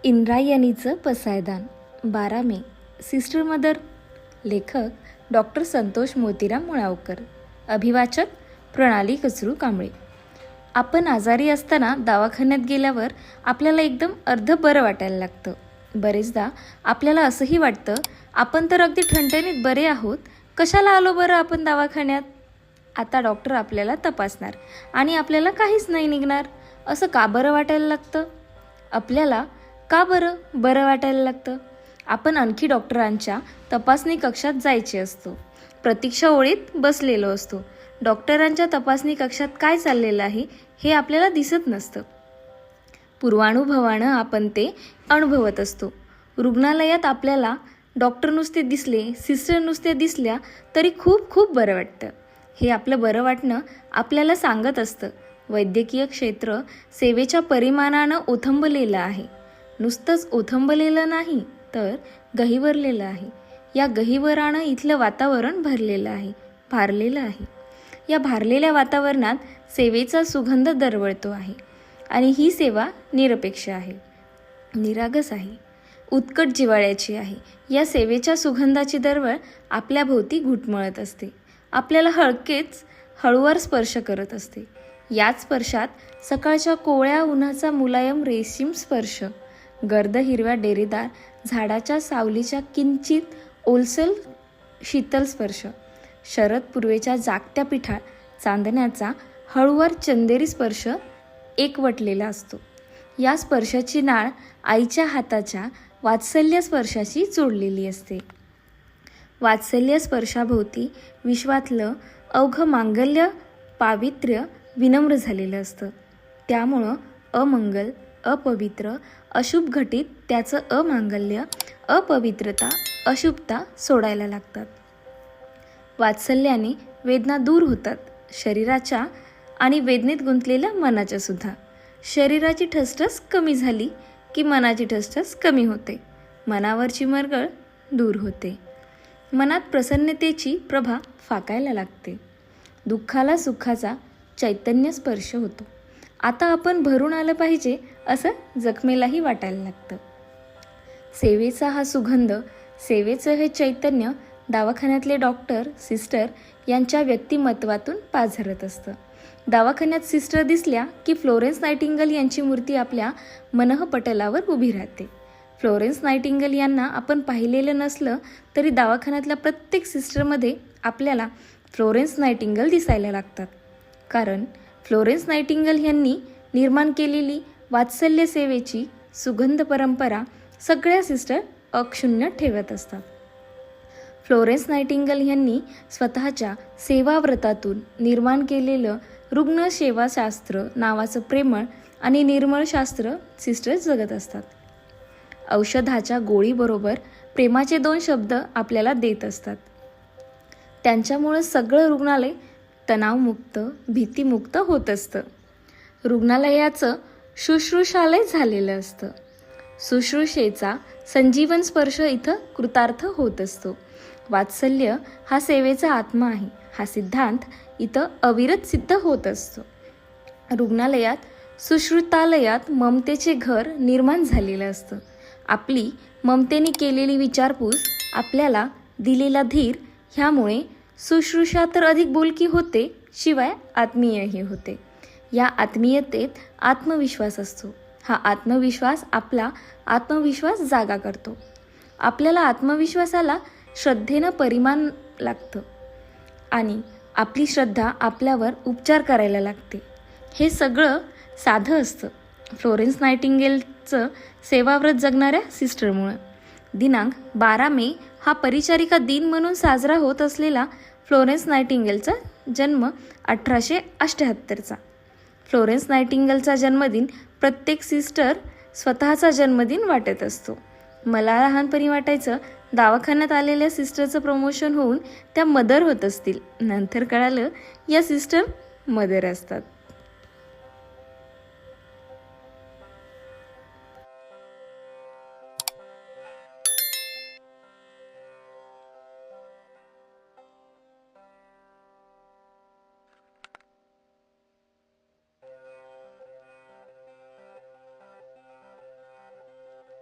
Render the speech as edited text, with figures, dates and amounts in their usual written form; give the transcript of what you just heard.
इंद्रायणीचं पसायदान 12 May. Sister mother. लेखक doctor Santosh Motiram Mulavkar. अभिवाचक प्रणाली कचरू कांबळे. आपण आजारी असताना दवाखान्यात गेल्यावर आपल्याला एकदम अर्ध बरं वाटायला लागतं. बरेचदा आपल्याला असंही वाटतं आपण तर अगदी ठणठणीत बरे आहोत, कशाला आलो बरं आपण दवाखान्यात. आता डॉक्टर आपल्याला तपासणार आणि आपल्याला काहीच नाही निघणार. असं का बरं वाटायला लागतं? आपल्याला का बरं वाटायला लागतं? आपण आणखी डॉक्टरांच्या तपासणी कक्षात जायचे असतो. प्रतीक्षा ओळीत बसलेलो असतो. डॉक्टरांच्या तपासणी कक्षात काय चाललेलं आहे हे आपल्याला दिसत नसतं. पूर्वानुभवानं आपण ते अनुभवत असतो. रुग्णालयात आपल्याला डॉक्टर नुसते दिसले, सिस्टर नुसत्या दिसल्या तरी खूप खूप बरं वाटतं. हे आपलं बरं वाटणं आपल्याला सांगत असतं वैद्यकीय क्षेत्र सेवेच्या परिमाणानं ओथंबलेलं आहे. नुसतंच ओथंबलेलं नाही तर गहिवरलेलं आहे. या गहिवरानं इथलं वातावरण भारलेलं आहे. या भारलेल्या वातावरणात सेवेचा सुगंध दरवळतो आहे आणि ही सेवा निरपेक्ष आहे, निरागस आहे, उत्कट जिव्हाळ्याची आहे. या सेवेच्या सुगंधाची दरवळ आपल्या भोवती घुटमळत असते, आपल्याला हळूवार स्पर्श करत असते. याच स्पर्शात सकाळच्या कोवळ्या उन्हाचा मुलायम रेशीम स्पर्श, गर्द हिरव्या डेरेदार झाडाच्या सावलीच्या किंचित ओलसर शीतल स्पर्श, शरद पूर्वेच्या जागत्या पिठाळ चांदण्याचा हळूवार चंदेरी स्पर्श एकवटलेला असतो. या स्पर्शाची नाळ आईच्या हाताच्या वात्सल्य स्पर्शाशी जोडलेली असते. वात्सल्य स्पर्शाभोवती विश्वातलं अवघं मांगल्य पावित्र्य विनम्र झालेलं असतं. त्यामुळं अमंगल, अपवित्र, अशुभ घटित त्याचं अमांगल्य, अपवित्रता, अशुभता सोडायला लागतात. वात्सल्याने वेदना दूर होतात, शरीराच्या आणि वेदनेत गुंतलेल्या मनाच्या सुद्धा. शरीराची ठसठस कमी झाली की मनाची ठसठस कमी होते, मनावरची मरगळ दूर होते, मनात प्रसन्नतेची प्रभा फाकायला लागते. दुःखाला सुखाचा चैतन्य स्पर्श होतो. आता आपण भरून आलं पाहिजे असं जखमेलाही वाटायला लागतं. सेवेचा हा सुगंध, सेवेचं हे चैतन्य दवाखान्यातले डॉक्टर, सिस्टर यांच्या व्यक्तिमत्वातून पाझरत असतं. दवाखान्यात सिस्टर दिसल्या की फ्लोरेन्स नायटिंगल यांची मूर्ती आपल्या मनःपटलावर उभी राहते. फ्लोरेन्स नायटिंगल यांना आपण पाहिलेलं नसलं तरी दवाखान्यातल्या प्रत्येक सिस्टरमध्ये आपल्याला फ्लोरेन्स नायटिंगल दिसायला लागतात. कारण फ्लोरेन्स नायटिंगल यांनी निर्माण केलेली वात्सल्य सेवेची सुगंध परंपरा सगळ्या सिस्टर अक्षुण्ण ठेवत असतात. फ्लोरेन्स नायटिंगल यांनी स्वतःच्या सेवाव्रतातून निर्माण केलेलं रुग्णसेवाशास्त्र नावाचं प्रेमळ आणि निर्मळ शास्त्र सिस्टर जगत असतात. औषधाच्या गोळीबरोबर प्रेमाचे 2 शब्द आपल्याला देत असतात. त्यांच्यामुळं सगळं रुग्णालय तणावमुक्त, भीतीमुक्त होत असतं. रुग्णालयाचं शुश्रूषालय झालेलं असतं. शुश्रूषेचा संजीवन स्पर्श इथं कृतार्थ होत असतो. वात्सल्य हा सेवेचा आत्मा आहे, हा सिद्धांत इथं अविरत सिद्ध होत असतो. रुग्णालयात सुश्रुतालयात ममतेचे घर निर्माण झालेलं असतं. आपली ममतेने केलेली विचारपूस, आपल्याला दिलेला धीर ह्यामुळे शुश्रूषा तर अधिक बोलकी होते, शिवाय आत्मीयही होते. या आत्मीयतेत आत्मविश्वास असतो. हा आत्मविश्वास आपला आत्मविश्वास जागा करतो. आपल्याला आत्मविश्वासाला श्रद्धेनं परिमाण लागतं आणि आपली श्रद्धा आपल्यावर उपचार करायला लागते. हे सगळं साधं असतं फ्लोरेन्स नायटिंगेलचं सेवाव्रत जगणाऱ्या सिस्टरमुळं. दिनांक 12 मे हा परिचारिका दिन म्हणून साजरा होत असलेला फ्लोरेन्स नायटिंगेलचा जन्म 1878चा. फ्लोरेन्स नायटिंगेलचा जन्मदिन प्रत्येक सिस्टर स्वतःचा जन्मदिन वाटत असतो. मला लहानपणी वाटायचं दवाखान्यात आलेल्या सिस्टरचं प्रमोशन होऊन त्या मदर होत असतील. नंतर कळालं या सिस्टर मदर असतात.